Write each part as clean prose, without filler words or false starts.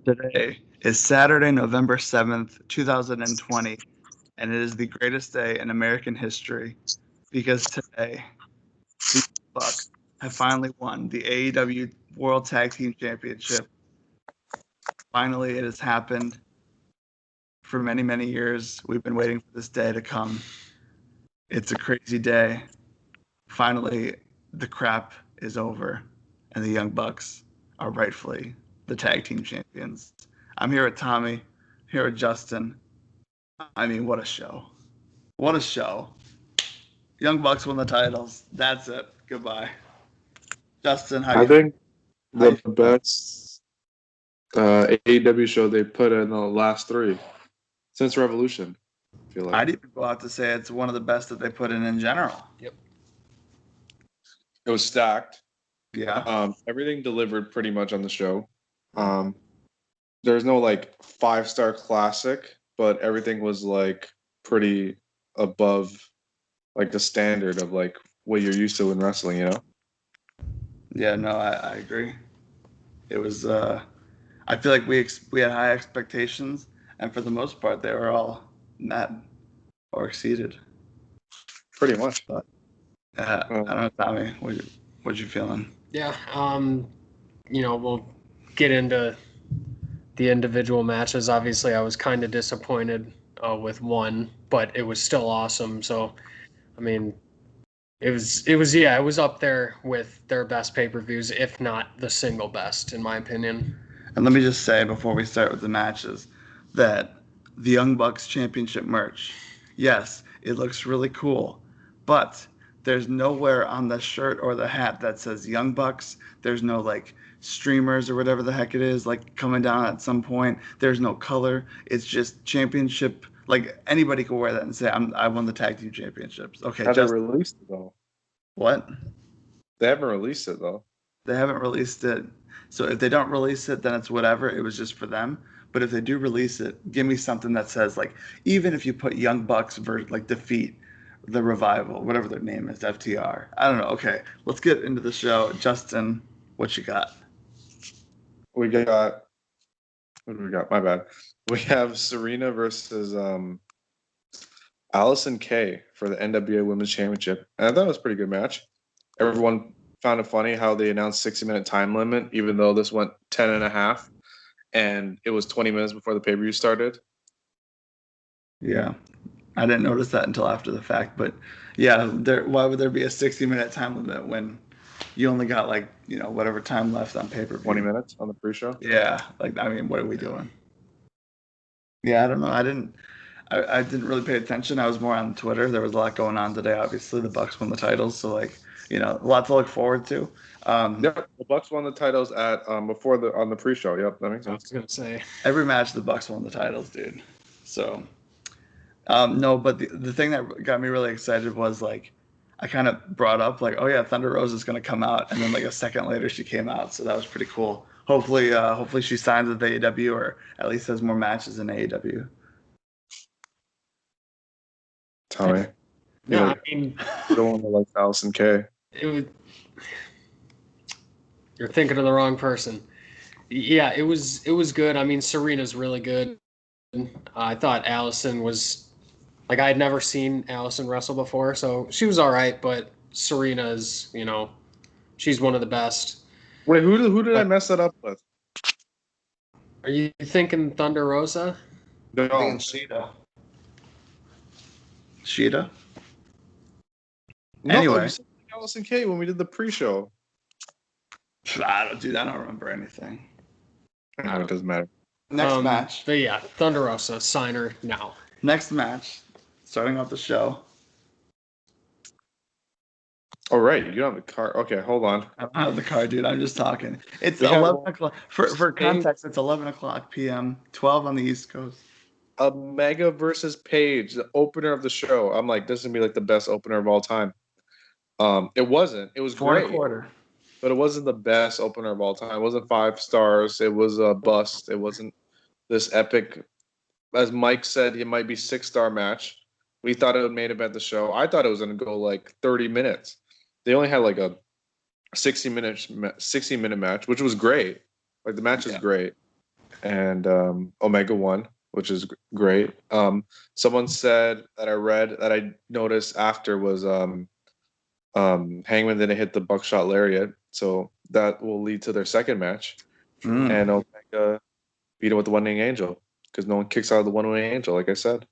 Today is Saturday, November 7th, 2020, and it is the greatest day in American history because today the Bucks have finally won the AEW World Tag Team Championship. Finally, it has happened. For many, many years, we've been waiting for this day to come. It's a crazy day. Finally, the crap is over, and the Young Bucks are rightfully the tag team champions. I'm here with Tommy, here with Justin. I mean, what a show. What a show. Young Bucks won the titles. That's it. Goodbye. Justin, how I you think how the best AEW show they put in the last three since Revolution. I feel like I'd even go out to say it's one of the best that they put in general. Yep. it was stacked. Yeah. Everything delivered pretty much on the show. There's no like 5-star classic, but everything was like pretty above like the standard of like what you're used to in wrestling, you know? Yeah, no, I agree. It was I feel like we had high expectations, and for the most part they were all met or exceeded. Pretty much. But I don't know, Tommy, what you feeling? Yeah. We'll get into the individual matches. Obviously, I was kind of disappointed with one, but it was still awesome. So, I mean, it was up there with their best pay-per-views, if not the single best, in my opinion. And let me just say before we start with the matches that the Young Bucks Championship merch, yes, it looks really cool, but there's nowhere on the shirt or the hat that says Young Bucks. There's no like streamers or whatever the heck it is like coming down at some point. There's no color. It's just championship. Like anybody could wear that and say I won the tag team championships. Okay, Have they released it though? What? They haven't released it though. They haven't released it. So if they don't release it, then it's whatever. It was just for them. But if they do release it, give me something that says like, even if you put Young Bucks like defeat the Revival, whatever their name is, FTR. I don't know. Okay, let's get into the show. Justin, what you got? What do we got? My bad. We have Serena versus Allison Kay for the NWA Women's Championship. And I thought it was a pretty good match. Everyone found it funny how they announced 60-minute time limit, even though this went 10 and a half, and it was 20 minutes before the pay-per-view started. Yeah, I didn't notice that until after the fact. But yeah, why would there be a 60-minute time limit when you only got like, whatever time left on pay-per-view? 20 minutes on the pre-show? Yeah, like, I mean, what are we doing? Yeah, I don't know. I didn't really pay attention. I was more on Twitter. There was a lot going on today. Obviously, the Bucks won the titles, so like, a lot to look forward to. Yep, the Bucks won the titles at on the pre-show. Yep, that makes sense. I was gonna say every match the Bucks won the titles, dude. So, no, but the thing that got me really excited was like, I kind of brought up like, oh yeah, Thunder Rose is gonna come out, and then like a second later she came out, so that was pretty cool. Hopefully she signs with AEW or at least has more matches in AEW. Tommy. No, I mean, you don't want to like Allison Kay. You're thinking of the wrong person. Yeah, it was good. I mean, Serena's really good. I thought Allison was like, I had never seen Allison wrestle before, so she was all right. But Serena's, she's one of the best. Wait, who did I mess that up with? Are you thinking Thunder Rosa? No, Sheeta. Sheeta? No, Anyway. you said Allison Kay when we did the pre-show. I don't remember anything. No, it doesn't matter. Next match. But yeah, Thunder Rosa, sign her now. Next match, starting off the show. Oh, right. You don't have the card. Okay, hold on. I don't have the card, dude. I'm just talking. It's 11 o'clock. For context, it's 11 o'clock p.m., 12 on the East Coast. Omega versus Paige, the opener of the show. I'm like, this is going to be like the best opener of all time. It wasn't. It was great. 4.25. But it wasn't the best opener of all time. It wasn't 5 stars. It was a bust. It wasn't this epic. As Mike said, it might be 6-star match. We thought it would main event the show. I thought it was going to go like 30 minutes. They only had like a 60-minute match, which was great. Like the match is great. and Omega won, which is great. Someone said that I read that I noticed after was Hangman didn't hit the buckshot lariat, so that will lead to their second match, and Omega beat him with the one-wing angel because no one kicks out of the one-wing angel, like I said.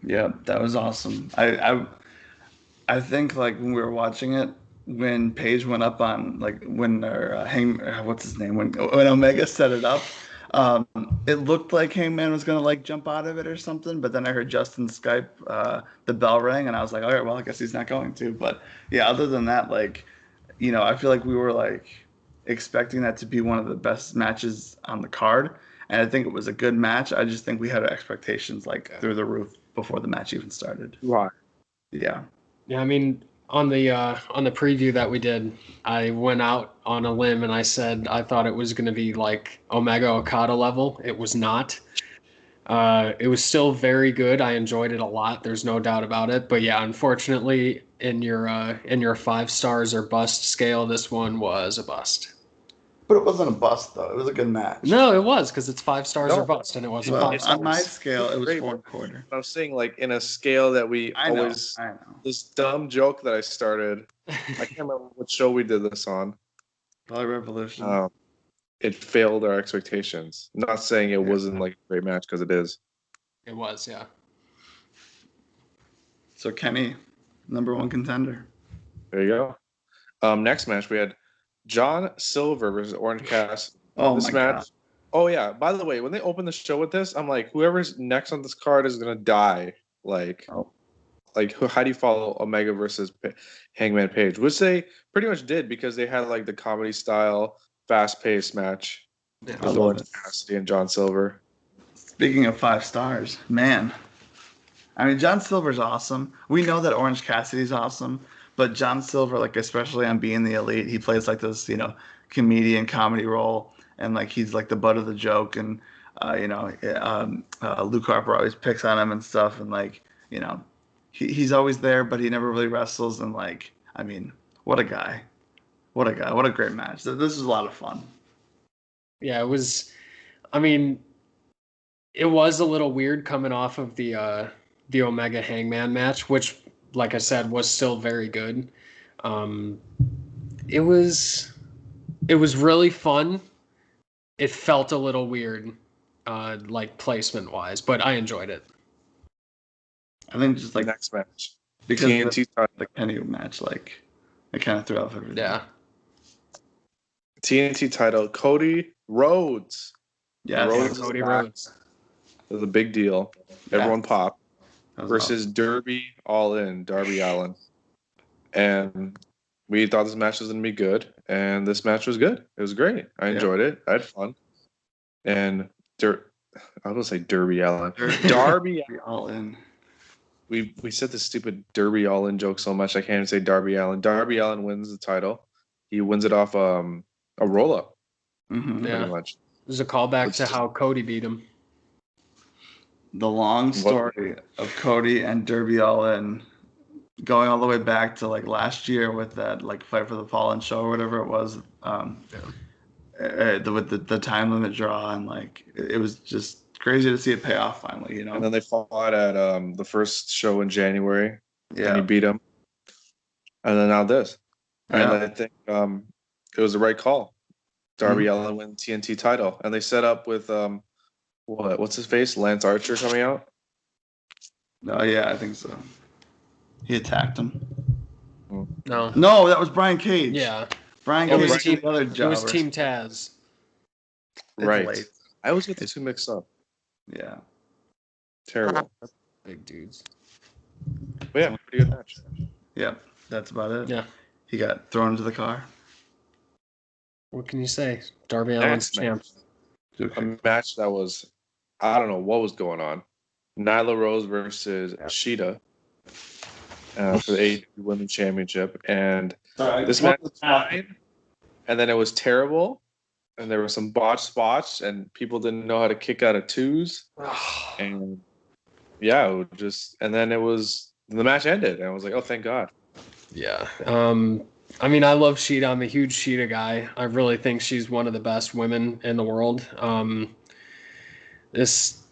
Yeah, that was awesome. I think like when we were watching it, when Paige went up on like when what's his name when Omega set it up, um, it looked like Hangman was gonna like jump out of it or something, but then I heard Justin Skype, the bell rang, and I was like, all right, well I guess he's not going to. But yeah, other than that, like, I feel like we were like expecting that to be one of the best matches on the card, and I think it was a good match. I just think we had our expectations like through the roof before the match even started. Right. Yeah. Yeah, I mean, on the preview that we did, I went out on a limb and I said I thought it was going to be like Omega Okada level. It was not. It was still very good. I enjoyed it a lot. There's no doubt about it. But yeah, unfortunately, in your 5 stars or bust scale, this one was a bust. But it wasn't a bust though. It was a good match. No, it was because it's 5 stars or No. bust, and it wasn't Well, 5 stars. on my scale, it was Great. 4.25. I was saying, like, in a scale that we I know. this dumb joke that I started. I can't remember what show we did this on. Probably Revolution. It failed our expectations. Not saying it wasn't like a great match because it is. It was, yeah. So Kenny, #1 contender. There you go. Next match we had John Silver versus Orange Cassidy. Oh This my match. god. Oh yeah. By the way, when they opened the show with this, I'm like, whoever's next on this card is gonna die. Like, how do you follow Omega versus Hangman Page? Which they pretty much did because they had like the comedy style, fast paced match Yeah. with Orange Cassidy and John Silver. Speaking of 5 stars, man. I mean, John Silver's awesome. We know that Orange Cassidy's awesome, but John Silver, like especially on Being the Elite, he plays like this, comedian comedy role, and like he's like the butt of the joke, and Luke Harper always picks on him and stuff, and like he's always there, but he never really wrestles, and like I mean, what a guy, what a great match. This is a lot of fun. Yeah, it was. I mean, it was a little weird coming off of the Omega Hangman match, which, like I said, was still very good. It was really fun. It felt a little weird, like placement wise, but I enjoyed it. I think just like Next match because TNT the Kenny match, like it kind of threw off everything. Yeah. TNT title Cody Rhodes. Yeah, Cody Rhodes. It was a big deal. Everyone popped. Versus awesome. Darby Allin. And we thought this match was going to be good. And this match was good. It was great. I enjoyed it. I had fun. And I was going to say Darby Allin. Darby Allin. We said this stupid Darby Allin joke so much I can't even say Darby Allin. Darby Allin wins the title. He wins it off a roll-up. Mm-hmm. Yeah. Pretty much. There's a callback to how Cody beat him. The long story of Cody and Darby Allin going all the way back to like last year with that like Fight for the Fallen show or whatever it was, with the time limit draw, and like it was just crazy to see it pay off finally, And then they fought at the first show in January. Yeah. And he beat him. And then now this. And I think it was the right call. Darby Allin wins TNT title. And they set up with what's his face? Lance Archer coming out? Oh yeah, I think so. He attacked him. No, that was Brian Cage. Yeah. Brian Cage was the other jobber. It was Team Taz. Right. Late. I always get the two mixed up. Yeah. Terrible. Big dudes. But yeah, pretty good match. Yeah, that's about it. Yeah. He got thrown into the car. What can you say? Darby Allin's champ. A match that was, I don't know what was going on. Nyla Rose versus Ashita for the AEW Women's Championship. And this match was fine. And then it was terrible. And there were some botched spots. And people didn't know how to kick out of twos. And yeah, and then the match ended. And I was like, oh, thank God. Yeah. I mean, I love Sheeta. I'm a huge Sheeta guy. I really think she's one of the best women in the world. This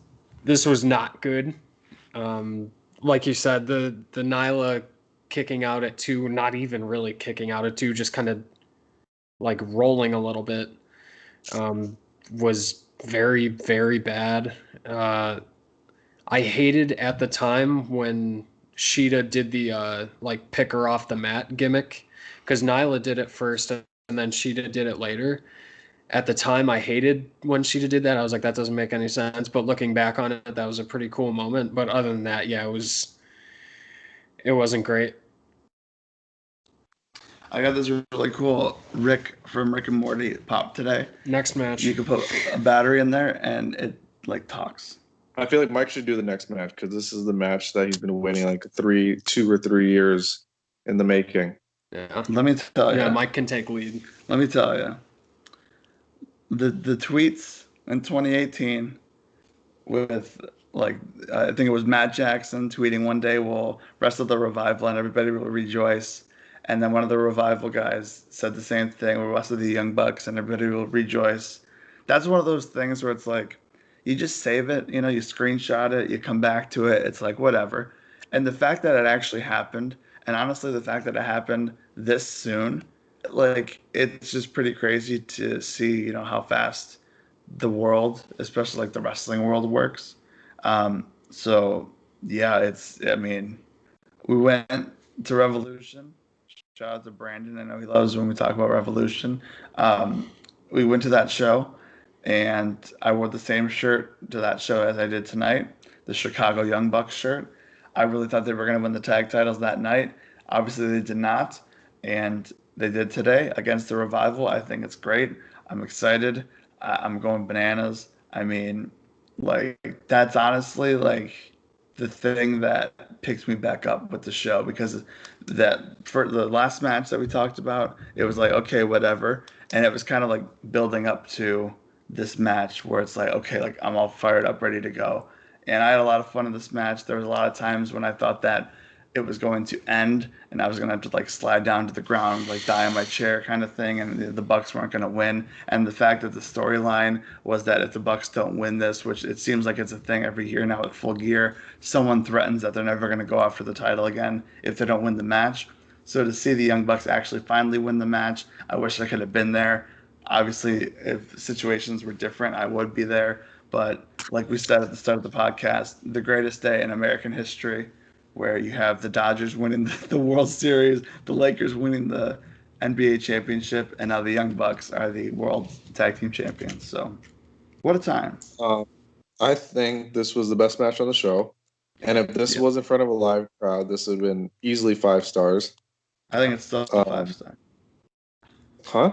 this was not good. Um, like you said, the Nyla kicking out at 2, not even really kicking out at 2, just kind of like rolling a little bit, was very, very bad. I hated at the time when Sheeta did the like pick her off the mat gimmick, because Nyla did it first and then Sheeta did it later. At the time, I hated when Sheeta did that. I was like, that doesn't make any sense. But looking back on it, that was a pretty cool moment. But other than that, yeah, it wasn't great. I got this really cool Rick from Rick and Morty pop today. Next match. You can put a battery in there and it like talks. I feel like Mike should do the next match because this is the match that he's been waiting like 2 or 3 years in the making. Yeah. Let me tell you. Yeah, Mike can take lead. Let me tell you. The tweets in 2018 with like I think it was Matt Jackson tweeting one day we'll wrestle the Revival and everybody will rejoice. And then one of the Revival guys said the same thing, we'll wrestle the Young Bucks and everybody will rejoice. That's one of those things where it's like you just save it, you screenshot it, you come back to it, it's like whatever. And the fact that it actually happened, and honestly the fact that it happened this soon, like it's just pretty crazy to see, how fast the world, especially like the wrestling world, works. So yeah, we went to Revolution. Shout out to Brandon. I know he loves when we talk about Revolution. We went to that show, and I wore the same shirt to that show as I did tonight, the Chicago Young Bucks shirt. I really thought they were going to win the tag titles that night. Obviously, they did not, and they did today against the Revival. I think it's great. I'm excited. I'm going bananas. I mean, like, that's honestly like the thing that picks me back up with the show, because that for the last match that we talked about, it was like, okay, whatever. And it was kind of like building up to this match where it's like, okay, like I'm all fired up, ready to go. And I had a lot of fun in this match. There was a lot of times when I thought that it was going to end and I was going to have to like slide down to the ground, like die on my chair kind of thing. And the Bucks weren't going to win. And the fact that the storyline was that if the Bucks don't win this, which it seems like it's a thing every year now at Full Gear, someone threatens that they're never going to go after the title again if they don't win the match. So to see the Young Bucks actually finally win the match, I wish I could have been there. Obviously, if situations were different, I would be there. But like we said at the start of the podcast, the greatest day in American history, where you have the Dodgers winning the World Series, the Lakers winning the NBA championship, and now the Young Bucks are the World Tag Team Champions. So, what a time. I think this was the best match on the show. And if this was in front of a live crowd, this would have been easily 5 stars. I think it's still 5 stars. Huh?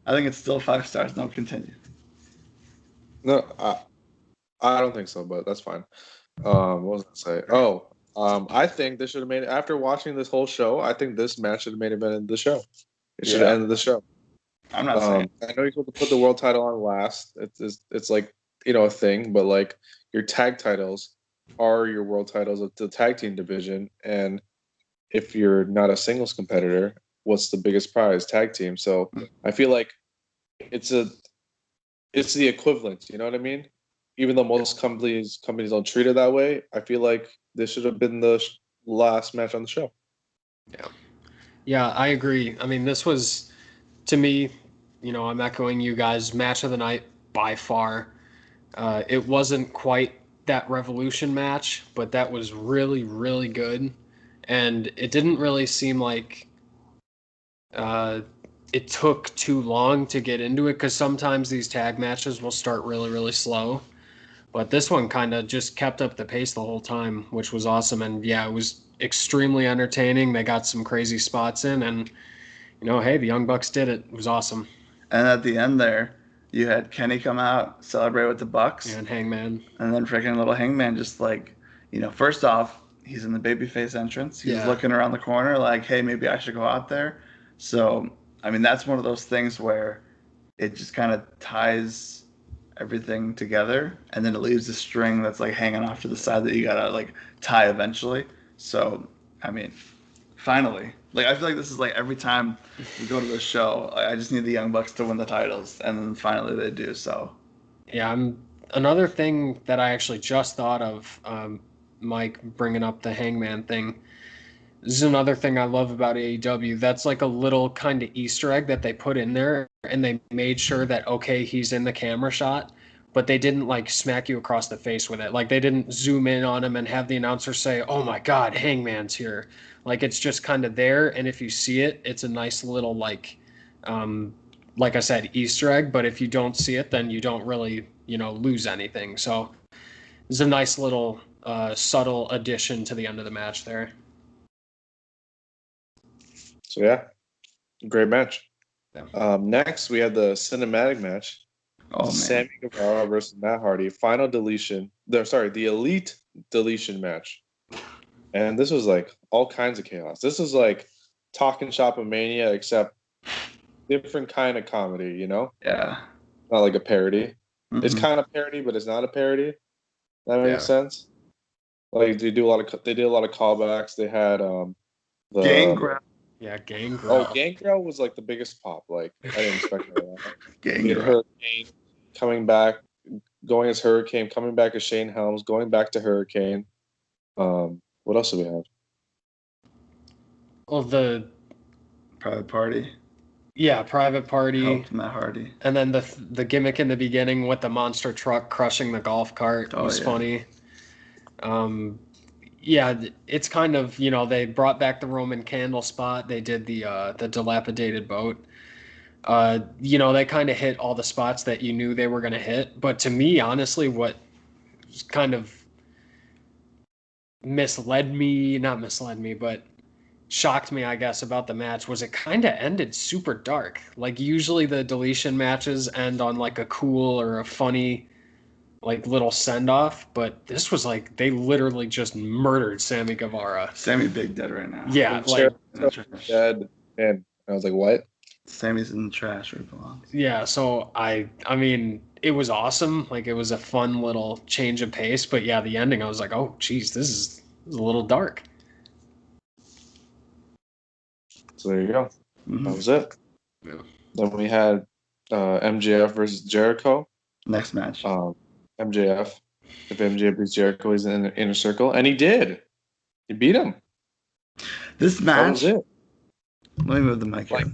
I think it's still 5 stars. Don't continue. No, I don't think so, but that's fine. What was I say? Oh, I think this should have made, after watching this whole show, I think this match should have made it in the show. It should have ended the show. I'm not saying. I know you're supposed to put the world title on last. It's like, a thing, but like your tag titles are your world titles of the tag team division. And if you're not a singles competitor, what's the biggest prize? Tag team. So I feel like it's the equivalent. You know what I mean? Even though most companies don't treat it that way, I feel like this should have been the last match on the show. Yeah, I agree. I mean, this was, to me, I'm echoing you guys, match of the night by far. It wasn't quite that Revolution match, but that was really, really good. And it didn't really seem like it took too long to get into it, because sometimes these tag matches will start really, really slow. But this one kind of just kept up the pace the whole time, which was awesome. And yeah, it was extremely entertaining. They got some crazy spots in, and hey, the Young Bucks did it. It was awesome. And at the end there, you had Kenny come out, celebrate with the Bucks. And Hangman. And then freaking little Hangman just like, first off, he's in the babyface entrance. He's looking around the corner like, hey, maybe I should go out there. So, I mean, that's one of those things where it just kind of ties everything together, and then it leaves a string that's like hanging off to the side that you gotta like tie eventually. So, I mean, Finally. Like, I feel like this is like every time we go to the show, I just need the Young Bucks to win the titles, and then finally they do so. Yeah, another thing that I actually just thought of, Mike bringing up the Hangman thing. This is another thing I love about AEW. That's like a little kind of Easter egg that they put in there, and they made sure that, okay, he's in the camera shot, but they didn't like smack you across the face with it. Like they didn't zoom in on him and have the announcer say, "Oh my God, Hangman's here." Like it's just kind of there, and if you see it, it's a nice little like I said, Easter egg. But if you don't see it, then you don't really, lose anything. So it's a nice little subtle addition to the end of the match there. So yeah, great match. Yeah. Next, we have the cinematic match. Oh, man. Sammy Guevara versus Matt Hardy. Final deletion. The elite deletion match. And this was like all kinds of chaos. This is like Talking Shop of Mania, except different kind of comedy, Yeah. Not like a parody. Mm-hmm. It's kind of parody, but it's not a parody. That makes Yeah. sense. Like they did a lot of callbacks. They had the Gangrel. Yeah, Gangrel. Oh, Gangrel was like the biggest pop. Like I didn't expect that. Gangrel. Hurricane coming back, going as Hurricane, coming back as Shane Helms, going back to Hurricane. What else do we have? Well, the Private Party. Yeah, Private Party. Helped Matt Hardy. And then the gimmick in the beginning with the monster truck crushing the golf cart was funny. Yeah, it's kind of, they brought back the Roman candle spot. They did the dilapidated boat. They kind of hit all the spots that you knew they were going to hit. But to me, honestly, what kind of not misled me, but shocked me, I guess, about the match was it kind of ended super dark. Like usually the deletion matches end on like a cool or a funny like little send off, but this was like they literally just murdered Sammy Guevara. Sammy big dead right now. Yeah, like dead, and I was like, what? Sammy's in the trash where he belongs. Yeah, so I mean, it was awesome. Like it was a fun little change of pace, but yeah, the ending I was like, oh geez, this is a little dark. So there you go. Mm-hmm. That was it. Yeah. Then we had MJF versus Jericho. Next match. MJF. If MJF beats Jericho, he's in the inner circle, and he did. He beat him. This match. That was it. Let me move the mic here.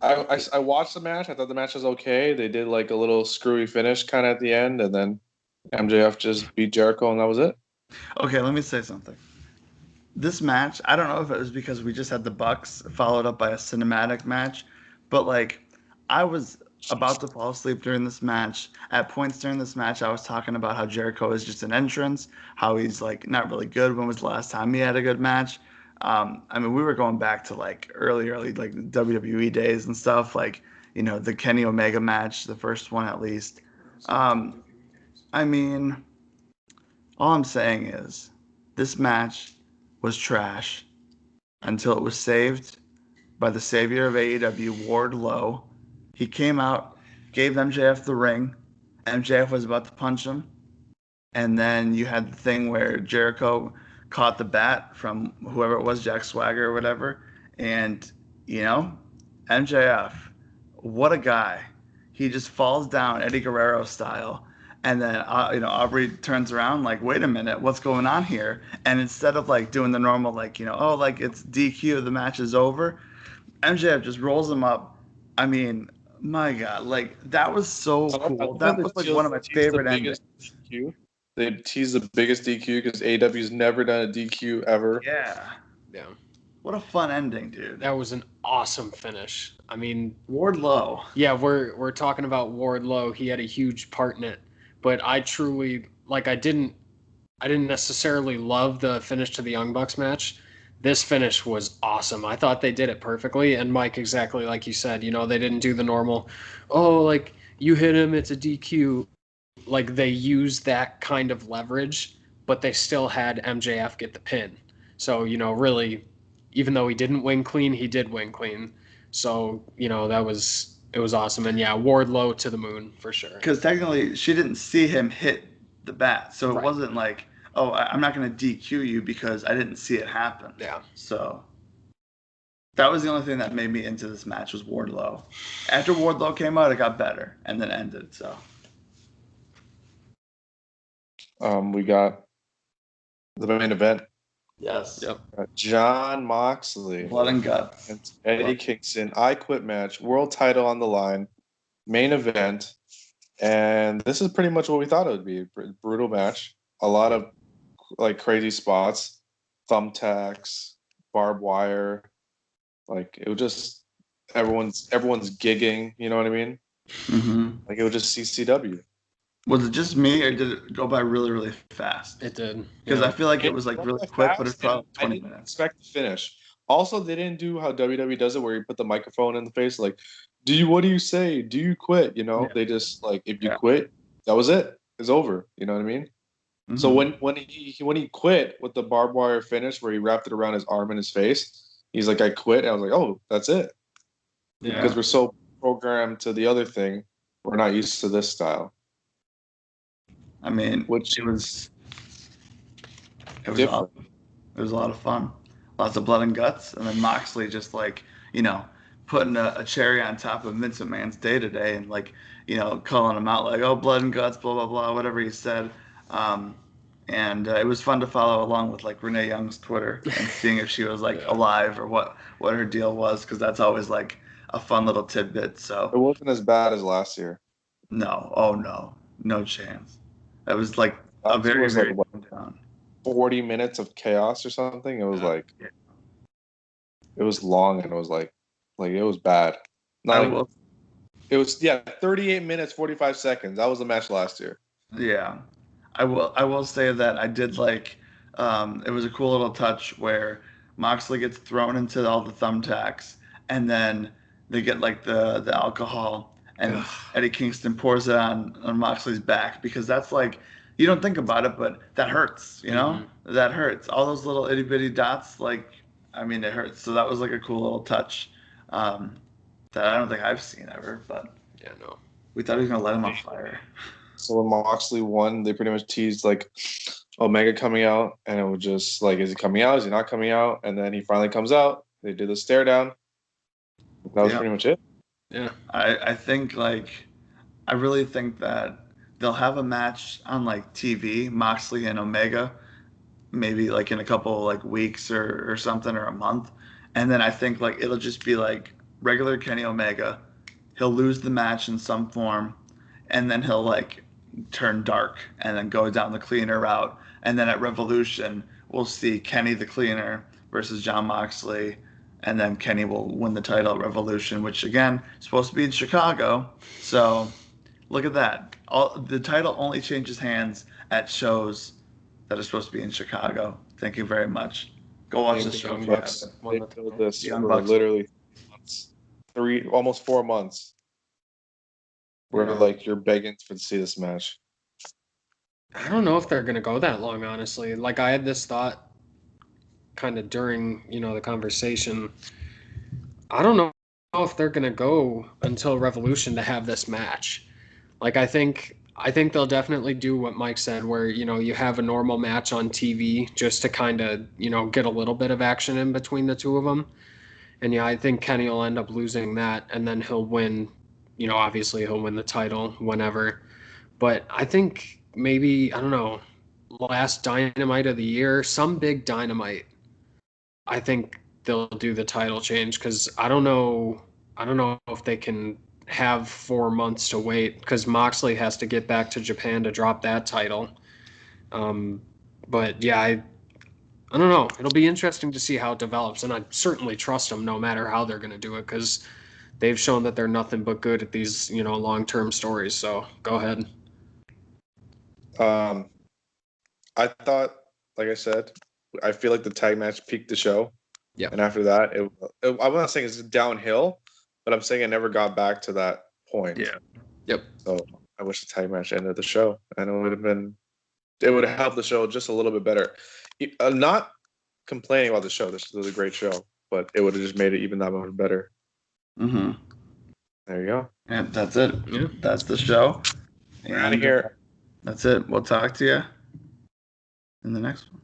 I watched the match. I thought the match was okay. They did like a little screwy finish kind of at the end, and then MJF just beat Jericho, and that was it. Okay, let me say something. This match, I don't know if it was because we just had the Bucks followed up by a cinematic match, but like I was about to fall asleep during this match. At points during this match, I was talking about how Jericho is just an entrance, how he's like not really good. When was the last time he had a good match? I mean, we were going back to like early like WWE days and stuff, like the Kenny Omega match, the first one at least. I mean, all I'm saying is this match was trash until it was saved by the savior of AEW, Wardlow. He came out, gave MJF the ring. MJF was about to punch him. And then you had the thing where Jericho caught the bat from whoever it was, Jack Swagger or whatever. And, MJF, what a guy. He just falls down Eddie Guerrero style. And then, Aubrey turns around like, wait a minute, what's going on here? And instead of like doing the normal, like, it's DQ, the match is over, MJF just rolls him up. I mean, my God, like that was so cool. That was like one of my favorite endings. They teased the biggest DQ because AEW's never done a DQ ever. Yeah. Yeah. What a fun ending, dude. That was an awesome finish. I mean, Wardlow. Yeah, we're talking about Wardlow. He had a huge part in it. But I truly I didn't necessarily love the finish to the Young Bucks match. This finish was awesome. I thought they did it perfectly. And Mike, exactly like you said, they didn't do the normal, you hit him, it's a DQ. Like they used that kind of leverage, but they still had MJF get the pin. So, really, even though he didn't win clean, he did win clean. So, it was awesome. And yeah, Wardlow to the moon for sure. Because technically she didn't see him hit the bat. So it Right. wasn't like, I'm not going to DQ you because I didn't see it happen. Yeah. So That was the only thing that made me into this match was Wardlow. After Wardlow came out, it got better and then ended. So We got the main event. yes, Yep. John Moxley blood and guts. and Eddie Kingston. I Quit match. World title on the line. Main event. And this is pretty much what we thought it would be. Brutal match. A lot of like crazy spots. Thumbtacks. Barbed wire. Like it was just everyone's gigging. You know what I mean? Mm-hmm. Like it was just CCW. Was it just me, or did it go by really, really fast? It did. Because I feel like it was like went really by quick, but fast, it's probably and 20 I didn't minutes. expect the finish. Also, they didn't do how WWE does it, where you put the microphone in the face, like, what do you say? Do you quit? You know, Yeah. they just like, if you Yeah. quit, that was it. It's over. You know what I mean? Mm-hmm. So when he quit with the barbed wire finish, where he wrapped it around his arm and his face, he's like, I quit. And I was like, oh, that's it. Yeah. Because we're so programmed to the other thing, we're not used to this style. I mean, Which it was different. awesome. It was a lot of fun. Lots of blood and guts, and then Moxley just like, putting a cherry on top of Vince McMahon's day to day, and like, calling him out like, oh, blood and guts, blah blah blah, whatever he said. And it was fun to follow along with like Renee Young's Twitter and seeing if she was like alive or what her deal was, because that's always like a fun little tidbit. It So wasn't as bad as last year. no chance. It was like a Last year very was very like, down. 40 minutes of chaos or something. It was like Yeah. it was long and it was like it was bad. It was 38 minutes 45 seconds. That was the match last year. Yeah, I will say that I did like. It was a cool little touch where Moxley gets thrown into all the thumbtacks, and then they get like the alcohol, and Eddie Kingston pours it on Moxley's back, because that's like, you don't think about it, but that hurts. That hurts. All those little itty bitty dots, like, I mean, it hurts. So that was like a cool little touch, that I don't think I've seen ever. But Yeah, no. we thought he was gonna light him on fire. So when Moxley won, they pretty much teased like Omega coming out, and it was just like, is he coming out? Is he not coming out? And then he finally comes out. They did the stare down. That was pretty much it. Yeah. I think like, I really think that they'll have a match on like TV, Moxley and Omega, maybe like in a couple like weeks or something, or a month. And then I think like it'll just be like regular Kenny Omega. He'll lose the match in some form, and then he'll like turn dark and then go down the cleaner route. And then at Revolution, we'll see Kenny the Cleaner versus John Moxley, and then Kenny will win the title at Revolution, which again is supposed to be in Chicago. So look at that. The title only changes hands at shows that are supposed to be in Chicago. Thank you very much. Go watch the show. Young Bucks, they built this Young for Bucks. literally months, almost 4 months. Where like you're begging to see this match. I don't know if they're going to go that long, honestly. Like, I had this thought kind of during, the conversation. I don't know if they're going to go until Revolution to have this match. Like, I think they'll definitely do what Mike said, where, you have a normal match on TV just to kind of, get a little bit of action in between the two of them. And yeah, I think Kenny will end up losing that, and then he'll win, obviously he'll win the title whenever. But I think maybe, I don't know, last Dynamite of the year, some big Dynamite, I think they'll do the title change, because I don't know if they can have 4 months to wait, because Moxley has to get back to Japan to drop that title. But yeah, I don't know. It'll be interesting to see how it develops, and I certainly trust them no matter how they're going to do it, because they've shown that they're nothing but good at these, long-term stories. So go ahead. I thought, like I said, I feel like the tag match peaked the show. Yeah. And after that, I'm not saying it's downhill, but I'm saying it never got back to that point. Yeah. Yep. So I wish the tag match ended the show, and it would have helped the show just a little bit better. I'm not complaining about the show. This was a great show, but it would have just made it even that much better. Mm-hmm. There you go. And that's it. Yeah. That's the show. We're out of here. That's it. We'll talk to you in the next one.